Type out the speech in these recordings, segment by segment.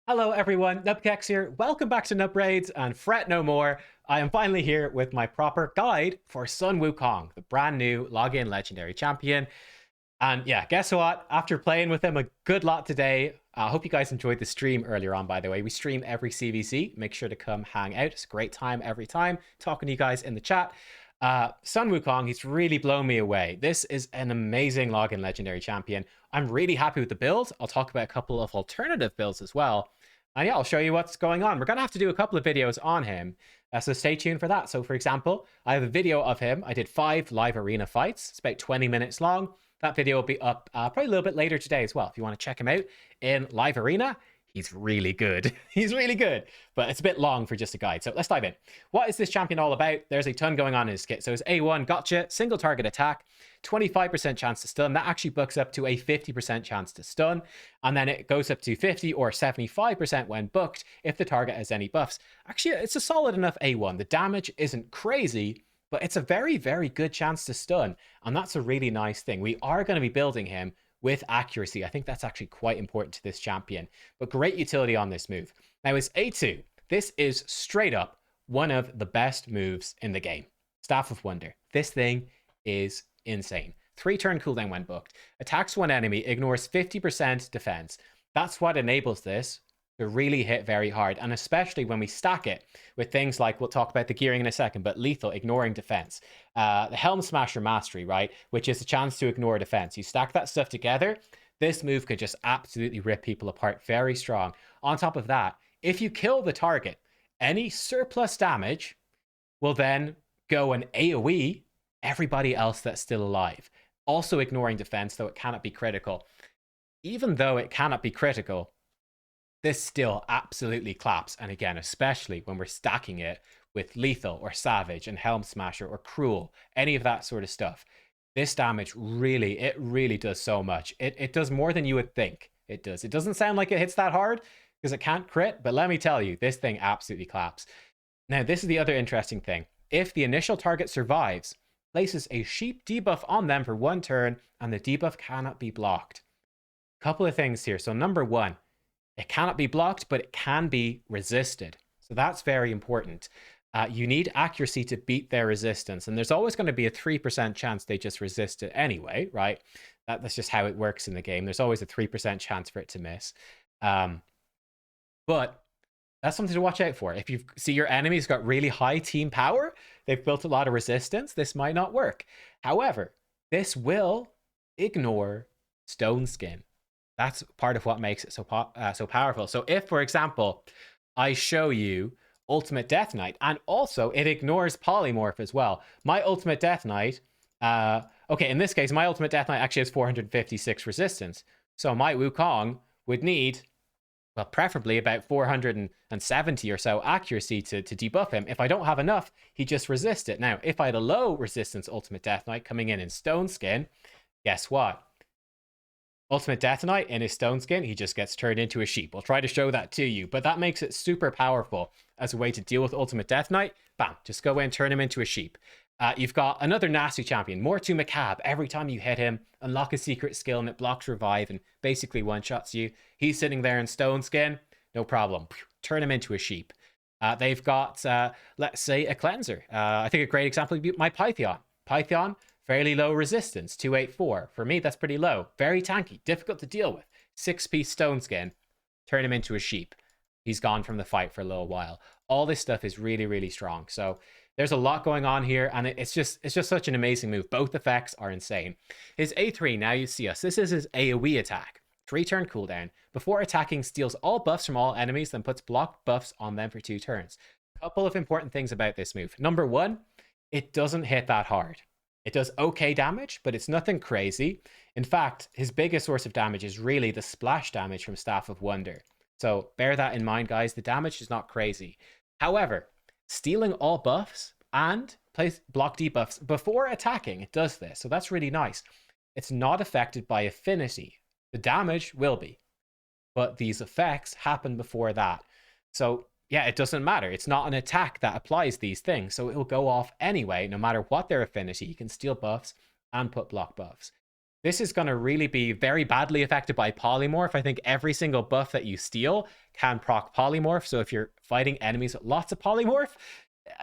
Hello everyone, nubkeks here. Welcome back to Nub Raids, and fret no more. I am finally here with my proper guide for Sun Wukong, the brand new login legendary champion. And yeah, guess what? After playing with him a good lot today, I hope you guys enjoyed the stream earlier on, by the way. We stream every CVC. Make sure to come hang out. It's a great time every time talking to you guys in the chat. Sun Wukong, he's really blown me away. This is an amazing login legendary champion. I'm really happy with the build. I'll talk about a couple of alternative builds as well. And yeah, I'll show you what's going on. We're going to have to do a couple of videos on him. So stay tuned for that. So for example, I have a video of him. I did 5 live arena fights. It's about 20 minutes long. That video will be up probably a little bit later today as well. If you want to check him out in live arena, he's really good. He's really good, but it's a bit long for just a guide. So let's dive in. What is this champion all about? There's a ton going on in his kit. So his A1 gotcha, single target attack, 25% chance to stun. That actually books up to a 50% chance to stun. And then it goes up to 50 or 75% when booked if the target has any buffs. Actually, it's a solid enough A1. The damage isn't crazy, but it's a very, very good chance to stun. And that's a really nice thing. We are going to be building him with accuracy. I think that's actually quite important to this champion, but great utility on this move. Now his A2, this is straight up one of the best moves in the game. Staff of Wonder. This thing is insane. 3-turn cooldown when booked. Attacks one enemy, ignores 50% defense. That's what enables this to really hit very hard, and especially when we stack it with things like, we'll talk about the gearing in a second, but lethal, ignoring defense. The Helm Smasher Mastery, right, which is a chance to ignore defense. You stack that stuff together, this move could just absolutely rip people apart. Very strong. On top of that, if you kill the target, any surplus damage will then go and AoE everybody else that's still alive. Also ignoring defense, though it cannot be critical. Even though it cannot be critical, this still absolutely claps. And again, especially when we're stacking it with lethal or savage and helm smasher or cruel, any of that sort of stuff. This damage really does so much. It does more than you would think it does. It doesn't sound like it hits that hard because it can't crit, but let me tell you, this thing absolutely claps. Now, this is the other interesting thing. If the initial target survives, places a sheep debuff on them for 1 turn, and the debuff cannot be blocked. Couple of things here. So number 1, it cannot be blocked, but it can be resisted. So that's very important. You need accuracy to beat their resistance. And there's always going to be a 3% chance they just resist it anyway, right? That's just how it works in the game. There's always a 3% chance for it to miss. But that's something to watch out for. If you see your enemy's got really high team power, they've built a lot of resistance, this might not work. However, this will ignore Stone Skin. That's part of what makes it so powerful. So if, for example, I show you Ultimate Death Knight, and also it ignores Polymorph as well. My Ultimate Death Knight, okay, in this case, my Ultimate Death Knight actually has 456 resistance. So my Wukong would need, well, preferably about 470 or so accuracy to debuff him. If I don't have enough, he just resists it. Now, if I had a low resistance Ultimate Death Knight coming in Stone Skin, guess what? Ultimate Death Knight in his Stone Skin, he just gets turned into a sheep. I'll try to show that to you, but that makes it super powerful as a way to deal with Ultimate Death Knight. Bam, just go in, turn him into a sheep. You've got another nasty champion, Mortu Macab. Every time you hit him, unlock a secret skill and it blocks revive and basically one-shots you. He's sitting there in Stone Skin, no problem. Turn him into a sheep. They've got, let's say, a cleanser. I think a great example would be my Python. Python, fairly low resistance, 284. For me, that's pretty low. Very tanky, difficult to deal with. 6-piece Stone Skin, turn him into a sheep. He's gone from the fight for a little while. All this stuff is really strong. So there's a lot going on here, and it's just such an amazing move. Both effects are insane. His A3, now you see us. This is his AoE attack. 3-turn cooldown. Before attacking, steals all buffs from all enemies, then puts blocked buffs on them for 2 turns. Couple of important things about this move. Number 1, it doesn't hit that hard. It does okay damage, but it's nothing crazy. In fact, his biggest source of damage is really the splash damage from Staff of Wonder. So bear that in mind, guys. The damage is not crazy. However, stealing all buffs and place block debuffs before attacking, it does this. So that's really nice. It's not affected by affinity. The damage will be, but these effects happen before that. So yeah, it doesn't matter. It's not an attack that applies these things, so it will go off anyway, no matter what their affinity. You can steal buffs and put block buffs. This is going to really be very badly affected by polymorph. I think every single buff that you steal can proc polymorph. So if you're fighting enemies with lots of polymorph,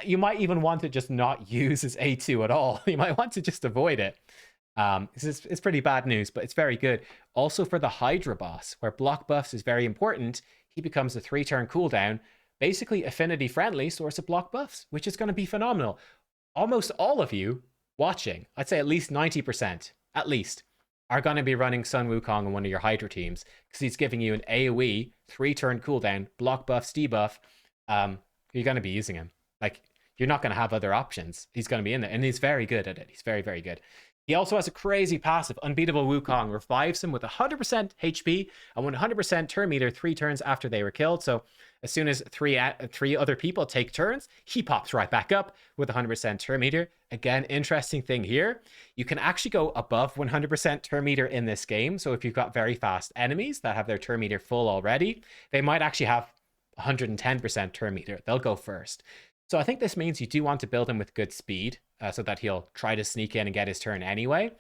you might even want to just not use his A2 at all. You might want to just avoid it. It's pretty bad news, but it's very good. Also for the Hydra boss, where block buffs is very important, he becomes a 3-turn cooldown, basically affinity friendly source of block buffs, which is going to be phenomenal. Almost all of you watching, I'd say at least 90%, at least, are going to be running Sun Wukong on one of your Hydra teams, because he's giving you an AoE 3-turn cooldown, block buffs, debuff. You're going to be using him. Like, you're not going to have other options. He's going to be in there, and he's very good at it. He's very, very good. He also has a crazy passive. Unbeatable Wukong revives him with 100% HP and 100% turn meter 3 turns after they were killed. So as soon as three other people take turns, he pops right back up with 100% turn meter. Again, interesting thing here, you can actually go above 100% turn meter in this game. So if you've got very fast enemies that have their turn meter full already, they might actually have 110% turn meter. They'll go first. So I think this means you do want to build him with good speed, so that he'll try to sneak in and get his turn anyway.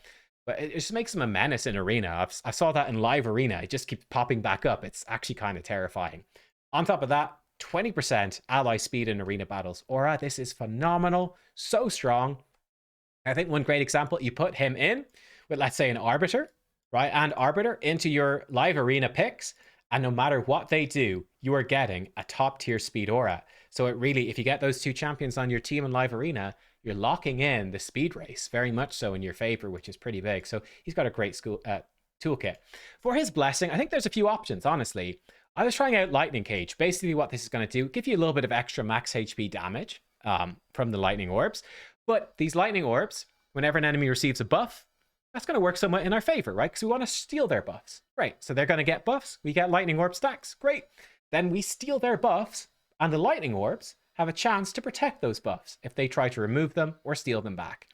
But it just makes him a menace in arena. I saw that in live arena. It just keeps popping back up. It's actually kind of terrifying. On top of that, 20% ally speed in arena battles. Aura, this is phenomenal. So strong. I think one great example, you put him in with, let's say, an Arbiter, right? And Arbiter into your live arena picks. And no matter what they do, you are getting a top tier speed aura. So it really, if you get those 2 champions on your team in live arena, you're locking in the speed race very much so in your favor, which is pretty big. So he's got a great toolkit. For his blessing, I think there's a few options, honestly. I was trying out Lightning Cage. Basically what this is going to do, give you a little bit of extra max HP damage from the lightning orbs. But these lightning orbs, whenever an enemy receives a buff, that's going to work somewhat in our favor, right? Because we want to steal their buffs. Right, so they're going to get buffs. We get lightning orb stacks. Great. Then we steal their buffs, and the lightning orbs have a chance to protect those buffs if they try to remove them or steal them back.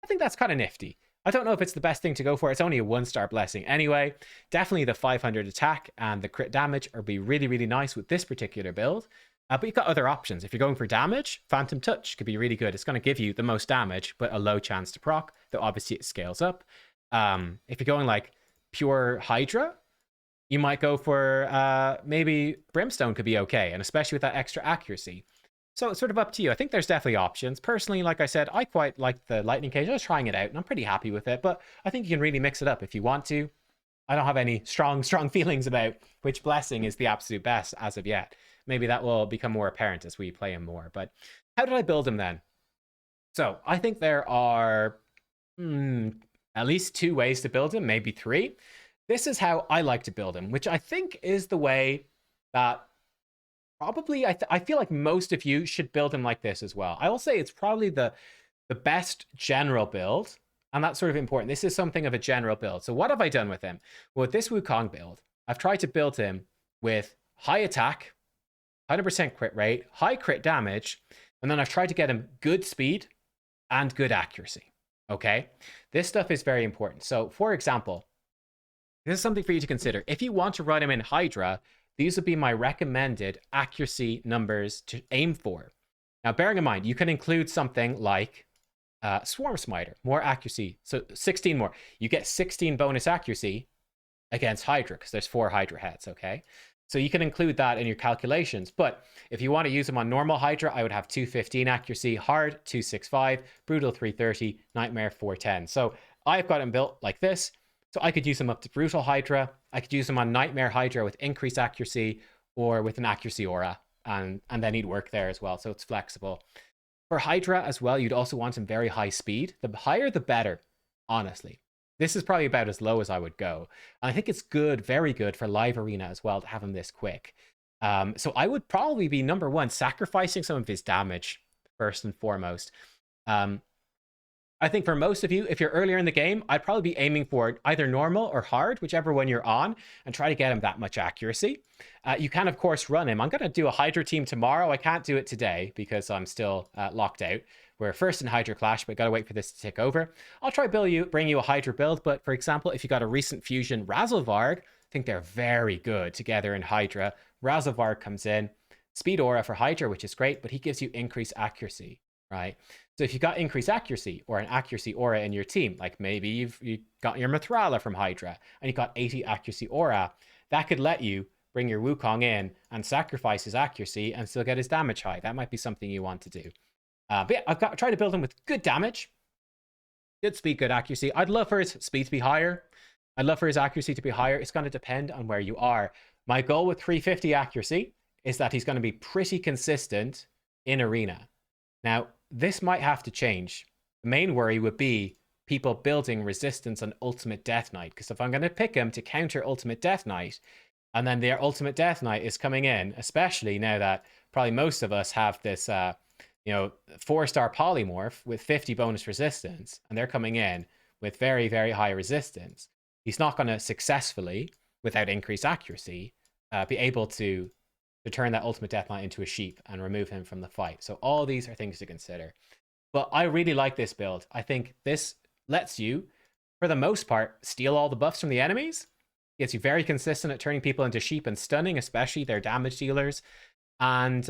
I think that's kind of nifty. I don't know if it's the best thing to go for. It's only a 1-star blessing anyway. Definitely the 500 attack and the crit damage are be really, really nice with this particular build. But you've got other options. If you're going for damage, Phantom Touch could be really good. It's going to give you the most damage, but a low chance to proc, though obviously it scales up. If you're going like pure Hydra, you might go for maybe Brimstone could be okay, and especially with that extra accuracy. So it's sort of up to you. I think there's definitely options. Personally, like I said, I quite like the Lightning Cage. I was trying it out, and I'm pretty happy with it. But I think you can really mix it up if you want to. I don't have any strong feelings about which blessing is the absolute best as of yet. Maybe that will become more apparent as we play him more. But how did I build him then? So I think there are at least 2 ways to build him, maybe 3. This is how I like to build him, which I think is the way that probably I feel like most of you should build him like this as well. I will say it's probably the best general build, and that's sort of important. This is something of a general build. So what have I done with him? Well, with this Wukong build, I've tried to build him with high attack, 100% crit rate, high crit damage, and then I've tried to get him good speed and good accuracy. Okay? This stuff is very important. So, for example, this is something for you to consider. If you want to run him in Hydra, these would be my recommended accuracy numbers to aim for. Now, bearing in mind, you can include something like Swarm Smiter, more accuracy. So 16 more. You get 16 bonus accuracy against Hydra, because there's 4 Hydra heads, okay? So you can include that in your calculations. But if you want to use them on normal Hydra, I would have 215 accuracy, hard 265, brutal 330, nightmare 410. So I've got them built like this. So I could use them up to brutal Hydra. I could use them on nightmare Hydra with increased accuracy or with an accuracy aura. And then he'd work there as well. So it's flexible. For Hydra as well, you'd also want some very high speed. The higher, the better, honestly. This is probably about as low as I would go. And I think it's good, very good for live arena as well to have him this quick. So I would probably be, number 1, sacrificing some of his damage first and foremost. I think for most of you, if you're earlier in the game, I'd probably be aiming for either normal or hard, whichever one you're on, and try to get him that much accuracy. You can, of course, run him. I'm going to do a Hydra team tomorrow. I can't do it today because I'm still locked out. We're first in Hydra Clash, but got to wait for this to tick over. I'll try bring you a Hydra build, but for example, if you got a recent fusion Razelvarg, I think they're very good together in Hydra. Razelvarg comes in, speed aura for Hydra, which is great, but he gives you increased accuracy. right? So if you got increased accuracy or an accuracy aura in your team, like maybe you got your Mithrala from Hydra and you got 80 accuracy aura, that could let you bring your Wukong in and sacrifice his accuracy and still get his damage high. That might be something you want to do. But yeah, I've tried to build him with good damage, good speed, good accuracy. I'd love for his speed to be higher. I'd love for his accuracy to be higher. It's going to depend on where you are. My goal with 350 accuracy is that he's going to be pretty consistent in arena. Now, this might have to change. The main worry would be people building resistance on Ultimate Death Knight, because if I'm going to pick him to counter Ultimate Death Knight, and then their Ultimate Death Knight is coming in, especially now that probably most of us have this, 4-star polymorph with 50 bonus resistance, and they're coming in with very, very high resistance. He's not going to successfully, without increased accuracy, be able to turn that Ultimate Death Knight into a sheep and remove him from the fight. So all these are things to consider. But I really like this build. I think this lets you, for the most part, steal all the buffs from the enemies. Gets you very consistent at turning people into sheep and stunning, especially their damage dealers. And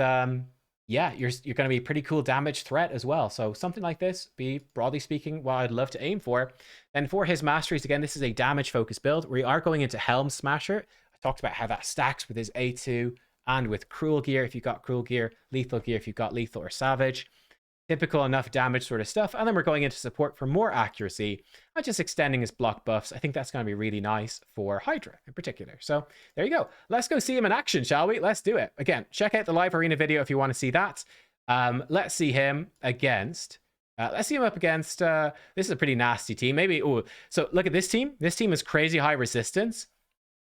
yeah, you're going to be a pretty cool damage threat as well. So something like this, be broadly speaking, what I'd love to aim for. And for his masteries, again, this is a damage focused build. We are going into Helm Smasher. I talked about how that stacks with his A2 and with Cruel Gear if you've got Cruel Gear, Lethal Gear if you've got Lethal or Savage. Typical enough damage sort of stuff. And then we're going into support for more accuracy and just extending his block buffs. I think that's going to be really nice for Hydra in particular. So there you go. Let's go see him in action, shall we? Let's do it. Again, check out the live arena video if you want to see that. Let's see him against... let's see him up against... this is a pretty nasty team. Maybe... Oh, so look at this team. This team is crazy high resistance.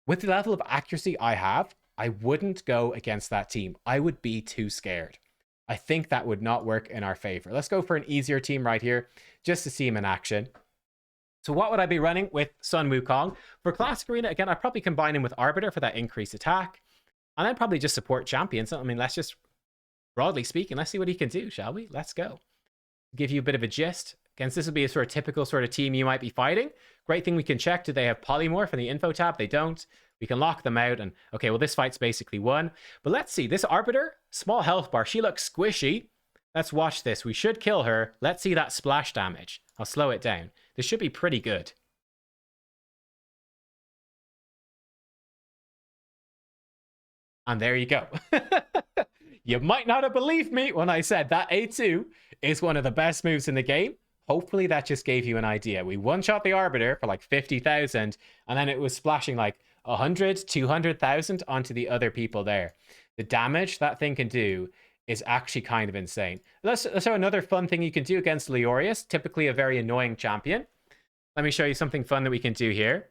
With the level of accuracy I have, I wouldn't go against that team. I would be too scared. I think that would not work in our favor. Let's go for an easier team right here, just to see him in action. So what would I be running with Sun Wukong? For Classic Arena, again, I'd probably combine him with Arbiter for that increased attack. And then probably just support champions. I mean, let's just, broadly speaking, let's see what he can do, shall we? Let's go. Give you a bit of a gist. Again, this would be a sort of typical sort of team you might be fighting. Great thing we can check, do they have Polymorph in the info tab? They don't. We can lock them out and, okay, well, this fight's basically won. But let's see, this Arbiter, small health bar, she looks squishy. Let's watch this. We should kill her. Let's see that splash damage. I'll slow it down. This should be pretty good. And there you go. You might not have believed me when I said that A2 is one of the best moves in the game. Hopefully that just gave you an idea. We one-shot the Arbiter for like 50,000, and then it was splashing like 100, 200,000 onto the other people there. The damage that thing can do is actually kind of insane. Let's show another fun thing you can do against Leorius, typically a very annoying champion. Let me show you something fun that we can do here.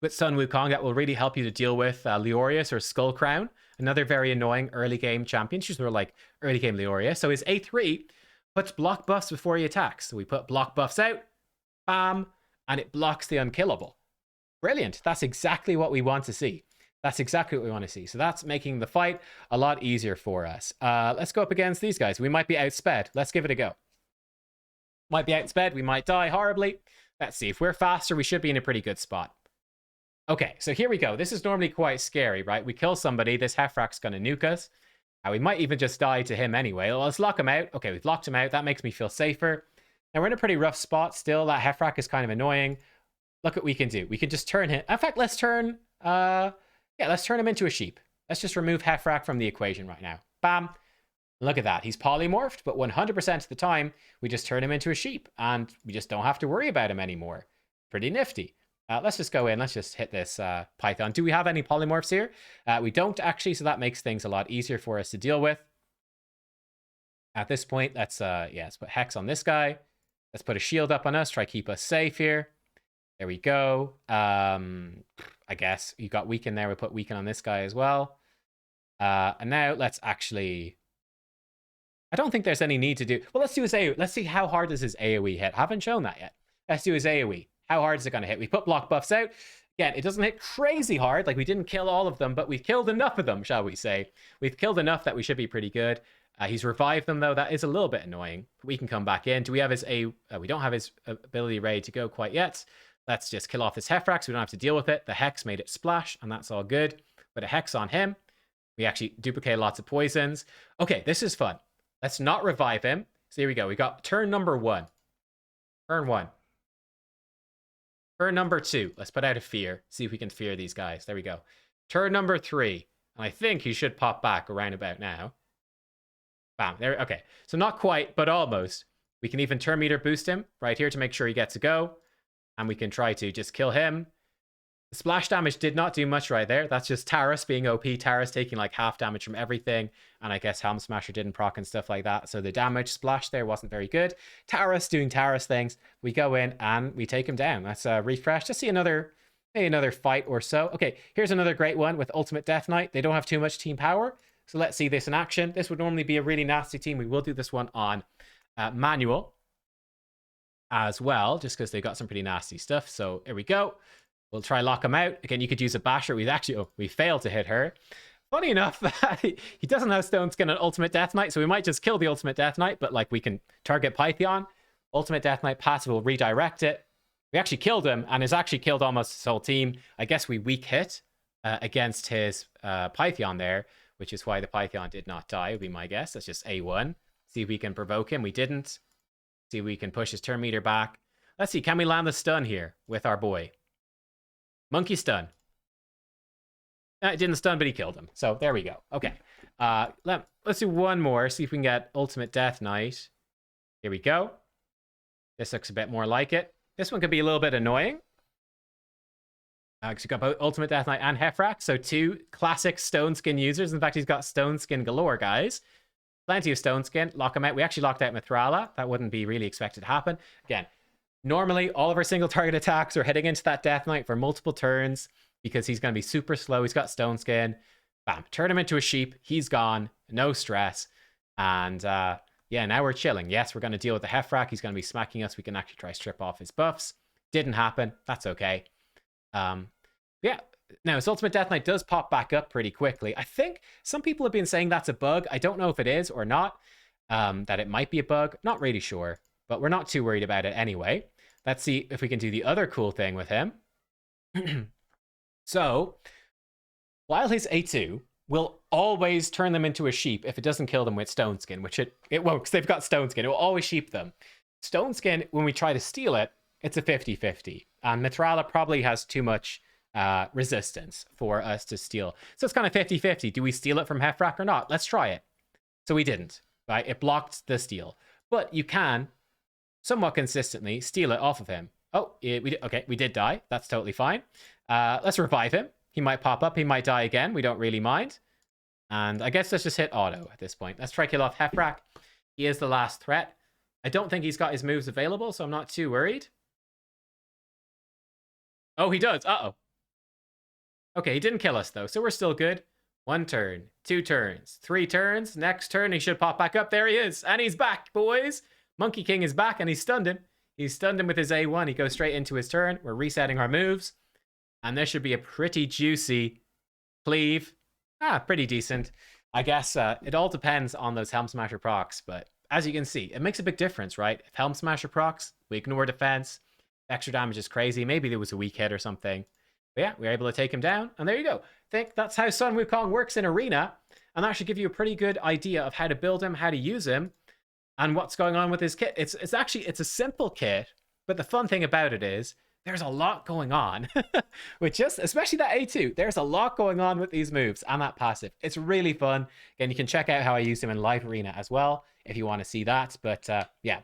With Sun Wukong, that will really help you to deal with Leorius or Skull Crown, another very annoying early game champion. She's sort of like early game Leorius. So his A3 puts block buffs before he attacks. So we put block buffs out, bam, and it blocks the unkillable. Brilliant. That's exactly what we want to see. That's exactly what we want to see. So that's making the fight a lot easier for us. Let's go up against these guys. We might be outsped. Let's give it a go. Might be outsped. We might die horribly. Let's see. If we're faster, we should be in a pretty good spot. Okay, so here we go. This is normally quite scary, right? We kill somebody. This Heffrak's going to nuke us. We might even just die to him anyway. Well, let's lock him out. Okay, we've locked him out. That makes me feel safer. Now, we're in a pretty rough spot still. That Heffrak is kind of annoying. Look what we can do. We can just turn him. In fact, let's turn... let's turn him into a sheep. Let's just remove Heffrak from the equation right now. Bam. Look at that. He's polymorphed, but 100% of the time, we just turn him into a sheep, and we just don't have to worry about him anymore. Pretty nifty. Let's just go in. Let's just hit this Python. Do we have any polymorphs here? We don't actually, so that makes things a lot easier for us to deal with. At this point, let's put Hex on this guy. Let's put a shield up on us. Try to keep us safe here. There we go. I guess you got Weaken there. We put Weaken on this guy as well. And now let's actually... I don't think there's any need to do... Well, let's do his AoE. Let's see how hard does his AoE hit. I haven't shown that yet. Let's do his AoE. How hard is it going to hit? We put block buffs out. Again, it doesn't hit crazy hard. Like, we didn't kill all of them, but we've killed enough of them, shall we say. We've killed enough that we should be pretty good. He's revived them, though. That is a little bit annoying. We can come back in. Do we have his we don't have his ability ready to go quite yet. Let's just kill off his Heffrak so we don't have to deal with it. The Hex made it splash, and that's all good. Put a Hex on him. We actually duplicate lots of poisons. Okay, this is fun. Let's not revive him. So here we go. We got turn number 1. Turn 1. Turn number 2. Let's put out a fear. See if we can fear these guys. There we go. Turn number 3. And I think he should pop back around about now. Bam. There. Okay. So not quite, but almost. We can even turn meter boost him right here to make sure he gets a go. And we can try to just kill him. The splash damage did not do much right there. That's just Taras being OP. Taras taking like half damage from everything. And I guess Helm Smasher didn't proc and stuff like that. So the damage splash there wasn't very good. Taras doing Taras things. We go in and we take him down. Let's refresh. Just see another fight or so. Okay, here's another great one with Ultimate Death Knight. They don't have too much team power. So let's see this in action. This would normally be a really nasty team. We will do this one on manual as well, just because they got some pretty nasty stuff. So here we go. We'll try lock him out. Again, you could use a basher. We failed to hit her. Funny enough, he doesn't have Stone Skin and Ultimate Death Knight, so we might just kill the Ultimate Death Knight, but like we can target Pythion. Ultimate Death Knight passive will redirect it. We actually killed him, and has actually killed almost his whole team. I guess we weak hit against his Pythion there, which is why the Pythion did not die, would be my guess. That's just A1. See if we can provoke him. We didn't. See if we can push his turn meter back. Let's see, can we land the stun here with our boy? Monkey stun. It didn't stun, but he killed him. So there we go. Okay. Let's do one more. See if we can get Ultimate Death Knight. Here we go. This looks a bit more like it. This one could be a little bit annoying. Because you got both Ultimate Death Knight and Hefrak. So 2 classic Stone Skin users. In fact, he's got Stone Skin galore, guys. Plenty of Stone Skin. Lock him out. We actually locked out Mithrala. That wouldn't be really expected to happen. Again, normally, all of our single target attacks are heading into that Death Knight for multiple turns because he's going to be super slow. He's got Stone Skin. Bam. Turn him into a sheep. He's gone. No stress. And yeah, now we're chilling. Yes, we're going to deal with the Hefrak. He's going to be smacking us. We can actually try strip off his buffs. Didn't happen. That's okay. Yeah. Now, his Ultimate Death Knight does pop back up pretty quickly. I think some people have been saying that's a bug. I don't know if it is or not. That it might be a bug. Not really sure. But we're not too worried about it anyway. Let's see if we can do the other cool thing with him. So, while he's A2, we'll always turn them into a sheep if it doesn't kill them with Stone Skin, which it won't, because they've got Stone Skin. It will always sheep them. Stone Skin, when we try to steal it, it's a 50-50. And Mithrala probably has too much resistance for us to steal. So it's kind of 50-50. Do we steal it from Hefrak or not? Let's try it. So we didn't. Right? It blocked the steal. But you can somewhat consistently steal it off of him. Oh, we did die. That's totally fine. Let's revive him. He might pop up. He might die again. We don't really mind. And I guess let's just hit auto at this point. Let's try kill off Hefrak. He is the last threat. I don't think he's got his moves available, so I'm not too worried. Oh, he does. Uh-oh. Okay, he didn't kill us, though, so we're still good. 1 turn, 2 turns, 3 turns. Next turn, he should pop back up. There he is. And he's back, boys. Monkey King is back, and he stunned him. He stunned him with his A1. He goes straight into his turn. We're resetting our moves. And this should be a pretty juicy cleave. Pretty decent. I guess it all depends on those Helm Smasher procs, but as you can see, it makes a big difference, right? If Helm Smasher procs, we ignore defense. Extra damage is crazy. Maybe there was a weak hit or something. But yeah, we were able to take him down. And there you go. I think that's how Sun Wukong works in Arena. And that should give you a pretty good idea of how to build him, how to use him, and what's going on with his kit. It's a simple kit, but the fun thing about it is there's a lot going on with just, especially that A2. There's a lot going on with these moves and that passive. It's really fun. Again, you can check out how I use him in live arena as well if you want to see that. But yeah,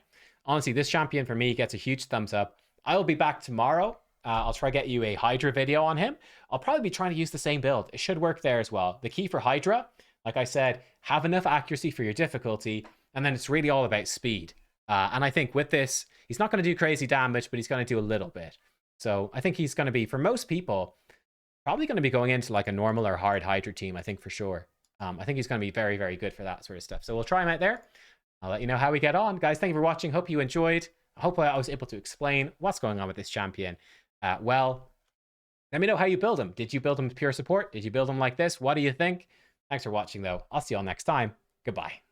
honestly, this champion for me gets a huge thumbs up. I will be back tomorrow. I'll try to get you a Hydra video on him. I'll probably be trying to use the same build. It should work there as well. The key for Hydra, like I said, have enough accuracy for your difficulty, and then it's really all about speed. And I think with this, he's not going to do crazy damage, but he's going to do a little bit. So I think he's going to be, for most people, probably going to be going into like a normal or hard Hydra team, I think for sure. I think he's going to be very, very good for that sort of stuff. So we'll try him out there. I'll let you know how we get on. Guys, thank you for watching. Hope you enjoyed. Hopefully I was able to explain what's going on with this champion. Well, let me know how you build him. Did you build him with pure support? Did you build him like this? What do you think? Thanks for watching, though. I'll see you all next time. Goodbye.